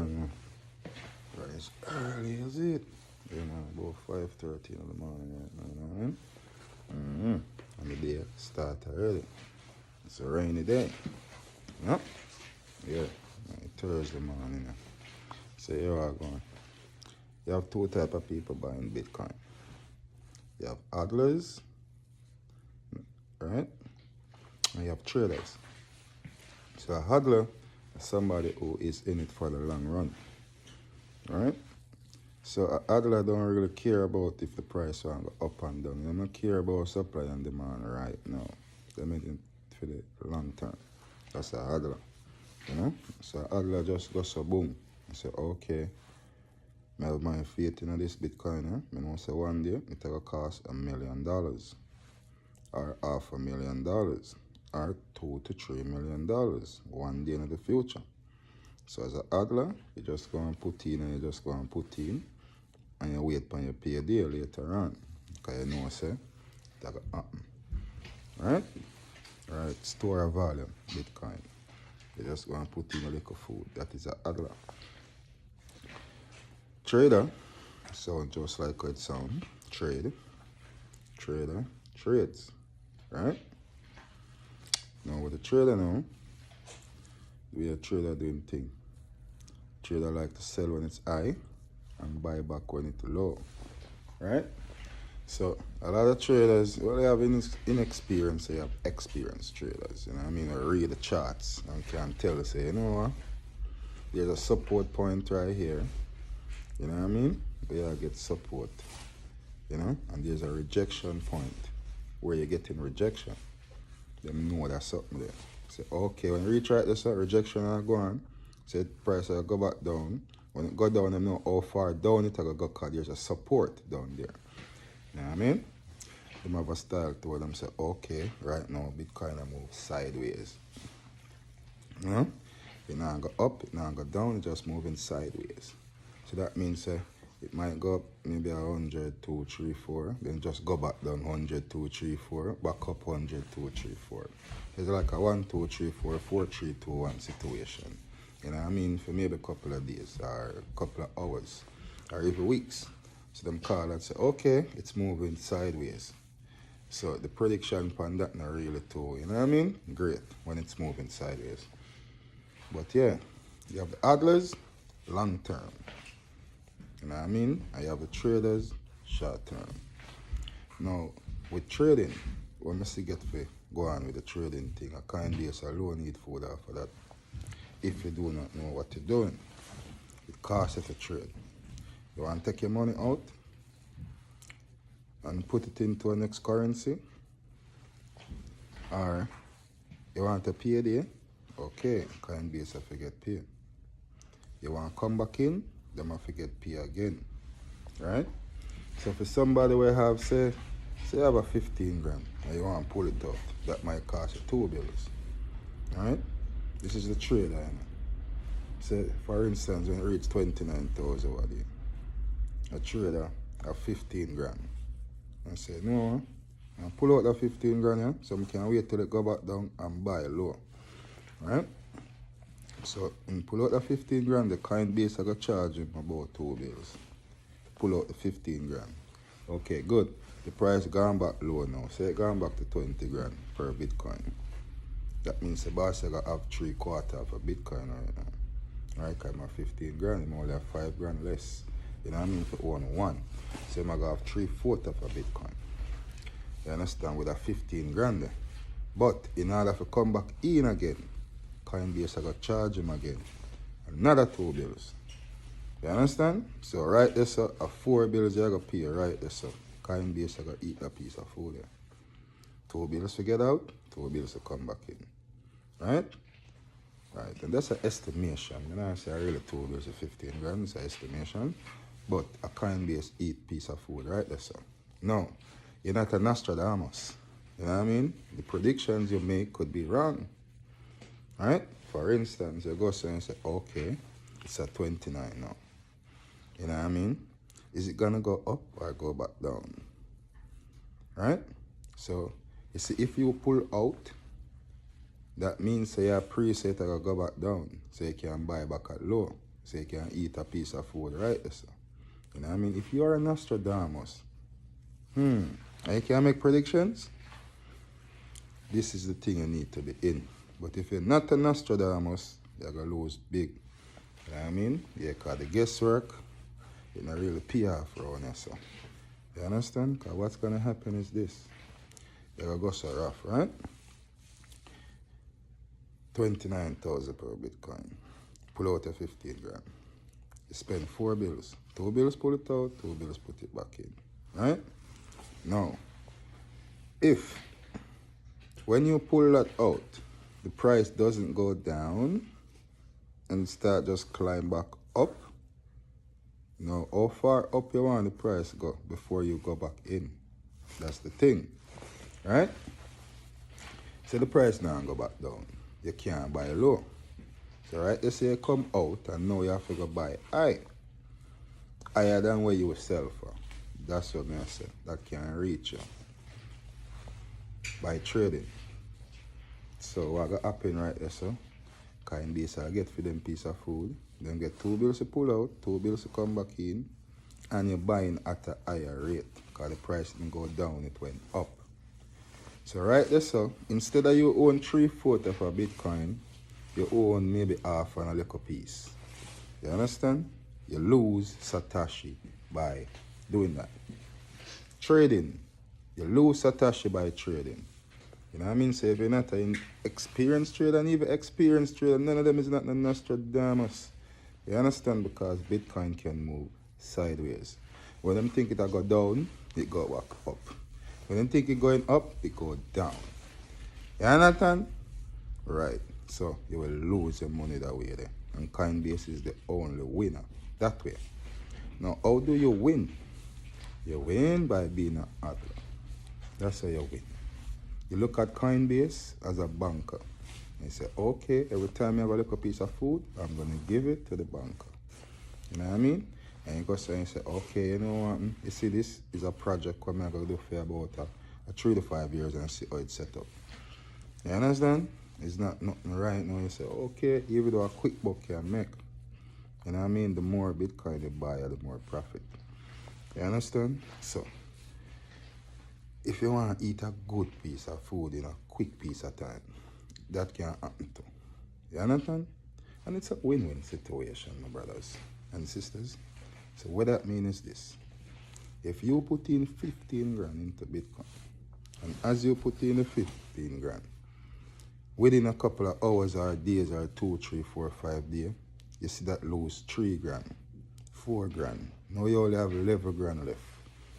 know. Rise early, is it? You know, about 5:30 in the morning right now, you know what I mean? And the day start early. It's a rainy day. Yep. Yeah. Thursday morning. So you are going. You have two type of people buying Bitcoin. You have hodlers, right? And you have traders. So a hodler is somebody who is in it for the long run, right? So a hodler don't really care about if the price will go up and down. They don't care about supply and demand right now. They make it for the long term. That's a hodler, you know? So a hodler just goes so boom. I say, okay, I have my faith in this Bitcoin. I know say one day it will cost $1 million or $500,000 or $2 to $3 million one day in the future. So as a hodler, you just go and put in and you just go and put in and you wait for your payday later on. Because you know say that will happen. Right? Right, store of value, Bitcoin. You just go and put in a little food. That is a hodler. Trader sound just like it sound. Trader trades, right? Now with the trader now, the way a trader doing thing. Trader like to sell when it's high and buy back when it's low, right? So a lot of traders, well, they have inexperienced, they have experienced traders. You know what I mean? They read the charts and can tell, say, you know what? There's a support point right here. You know what I mean? Where you get support, you know? And there's a rejection point where you're getting rejection. They know there's something there. Say, okay, when you reach right this rejection will go on, say the price will go back down. When it go down, they know how far down it will go because there's a support down there. You know what I mean? They have a style to them say, okay, right now Bitcoin will move sideways. You know? It not go up, it not go down, it just moving sideways. So that means it might go up maybe 100, 2, 3, 4, then just go back down 100, 2, 3, 4, back up 100, 2, 3, 4. It's like a 1, 2, 3, 4, 4, 3, 2, 1 situation. You know what I mean? For maybe a couple of days or a couple of hours or even weeks. So them call and say, okay, it's moving sideways. So the prediction upon that not really too, you know what I mean? Great when it's moving sideways. But yeah, you have the hodlers, long term. You know what I mean? And you have the traders, short term. Now, with trading, what must you get to go on with the trading thing? A Coinbase alone need food after that. If you do not know what you're doing, it costs you to trade. You want to take your money out and put it into a next currency? Or you want to pay there? Okay, Coinbase have to get paid. You want to come back in? Them have to get paid again. Right? So for somebody who have, say you have a 15 grand and you want to pull it out, that might cost you $2. Right? This is the trader, you know. Say, for instance, when it reaches 29,000 over there, a trader have 15 grand. And say, no, I pull out the 15 grand, yeah, so I can wait till it go back down and buy low. Right? So, when you pull out the 15 grand, the Coinbase I got charge him about $2. Pull out the 15 grand. Okay, good. The price gone back low now. Say it gone back to 20 grand per Bitcoin. That means the boss got have 3/4 of a Bitcoin right now. Right, because I'm 15 grand, I'm only have 5 grand less. You know what I mean? For own one. So I'm gonna have 3/4 of a Bitcoin. You understand? With a 15 grand there. But in order to come back in again, Coinbase I got charge him again. Another $2. You understand? So right there, so a $4 you gotta pay right there, so Coinbase I gotta eat a piece of food there. $2 to get out, $2 to come back in. Right? Right, and that's an estimation. You know, I say really $2 to 15 grand, it's an estimation. But a Coinbase eat piece of food, right there, so. No, you're not a Nostradamus. You know what I mean? The predictions you make could be wrong. Right? For instance, you go and say, okay, it's at 29 now. You know what I mean? Is it gonna go up or go back down? Right? So, you see, if you pull out, that means say your preset will go back down, so you can buy back at low. so you can eat a piece of food right there. So. You know what I mean? If you are a Nostradamus, and you can make predictions, this is the thing you need to be in. But if you're not a Nostradamus, you're going to lose big. You know what I mean? Yeah, because the guesswork, it not really pay off around here. So. You understand? Because what's going to happen is this. You're going to go so rough, right? 29,000 per Bitcoin. Pull out a 15 grand. You spend 4 bills. 2 bills pull it out, 2 bills put it back in. Right? Now, if when you pull that out, the price doesn't go down and start just climb back up, now how far up you want the price go before you go back in? That's the thing. Right? So the price now go back down. You can't buy low. So right, you say you come out and now you have to go buy high. Higher than where you sell for. That's what I say. That can reach you. By trading. So what got happen right there, so kind base I get for them piece of food. Then get 2 bills to pull out, 2 bills to come back in, and you're buying at a higher rate. Because the price didn't go down, it went up. So right there, so instead of you own 3/4 of a Bitcoin, you own maybe half and a little piece. You understand? You lose Satoshi by doing that. Trading. You lose Satoshi by trading. You know what I mean? So if you're not an experienced trader, and even experienced trader, none of them is not the Nostradamus. You understand? Because Bitcoin can move sideways. When them think it'll go down, it go back up. When them think it going up, it go down. You understand? Right. So you will lose your money that way there. And Coinbase is the only winner. That way. Now, how do you win? You win by being an hodler. That's how you win. You look at Coinbase as a banker. And you say, okay, every time you have a little piece of food, I'm going to give it to the banker. You know what I mean? And you go say, and say, okay, you know what? You see, this is a project I'm going to do for about a 3 to 5 years and see how it's set up. You understand? It's not nothing right now. You say, okay, even though a quick buck can make. You know what I mean? The more Bitcoin you buy, the more profit. You understand? So, if you want to eat a good piece of food in a quick piece of time, that can happen too. You understand? And it's a win-win situation, my brothers and sisters. So what that means is this. If you put in 15 grand into Bitcoin, and as you put in the 15 grand, within a couple of hours or days or 2, 3, 4, 5 days, you see that lose 3 grand, 4 grand. Now you only have 11 grand left,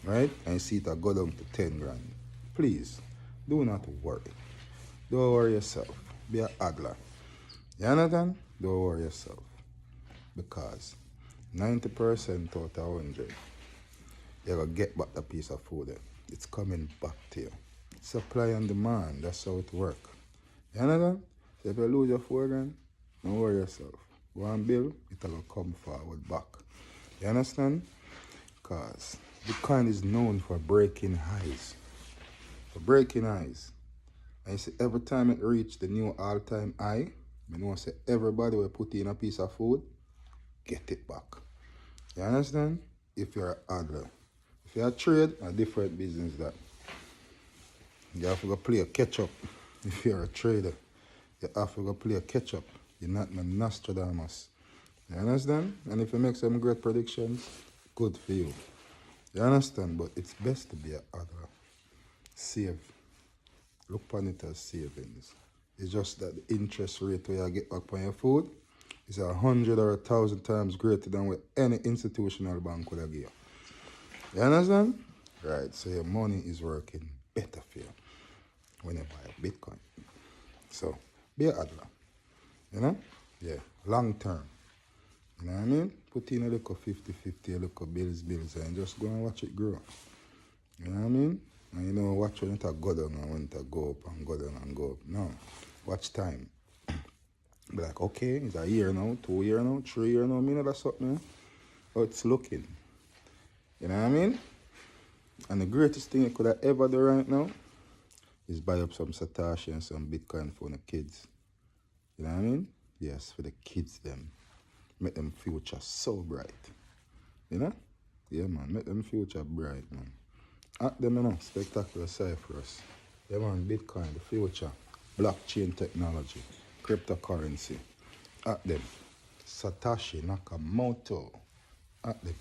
right? And you see it go down to 10 grand. Please, do not worry. Don't worry yourself. Be a hodler. You understand? Don't worry yourself. Because 90% out of 100, you're going to get back the piece of food there. It's coming back to you. Supply and demand, that's how it works. You understand? So if you lose your 4 grand, don't worry yourself. Go and bill, it'll come forward back. You understand? Because Bitcoin is known for breaking highs. For breaking highs. And you see, every time it reaches the new all-time high, I know say everybody will put in a piece of food, get it back. You understand? If you're a hodler. If you're a trade, a different business that. You have to go play a catch-up. If you're a trader, you have to go play a catch-up. You're not a Nostradamus. You understand? And if you make some great predictions, good for you. You understand? But it's best to be a hodler. Save. Look upon it as savings. It's just that the interest rate where you get back on your food is 100 or 1,000 times greater than what any institutional bank would have given you. You understand? Right, so your money is working better for you when you buy a Bitcoin. So, be a hodler. You know? Yeah, long term. You know what I mean? Put in a little 50-50, a little bills, and just go and watch it grow. You know what I mean? And you know, watch when it go down and when it go up and go down and go up. No, watch time. Be like, okay, it's a year now, 2 years now, 3 years now. I mean, that's something. How it's looking. You know what I mean? And the greatest thing you could have ever do right now is buy up some Satoshi and some Bitcoin for the kids. You know what I mean? Yes, for the kids them. make them future so bright. You know? Yeah, man, make them future bright, man. At them, you know, spectacular ciphers. Yeah, man, Bitcoin, the future. Blockchain technology. Cryptocurrency. At them. Satoshi Nakamoto. At them.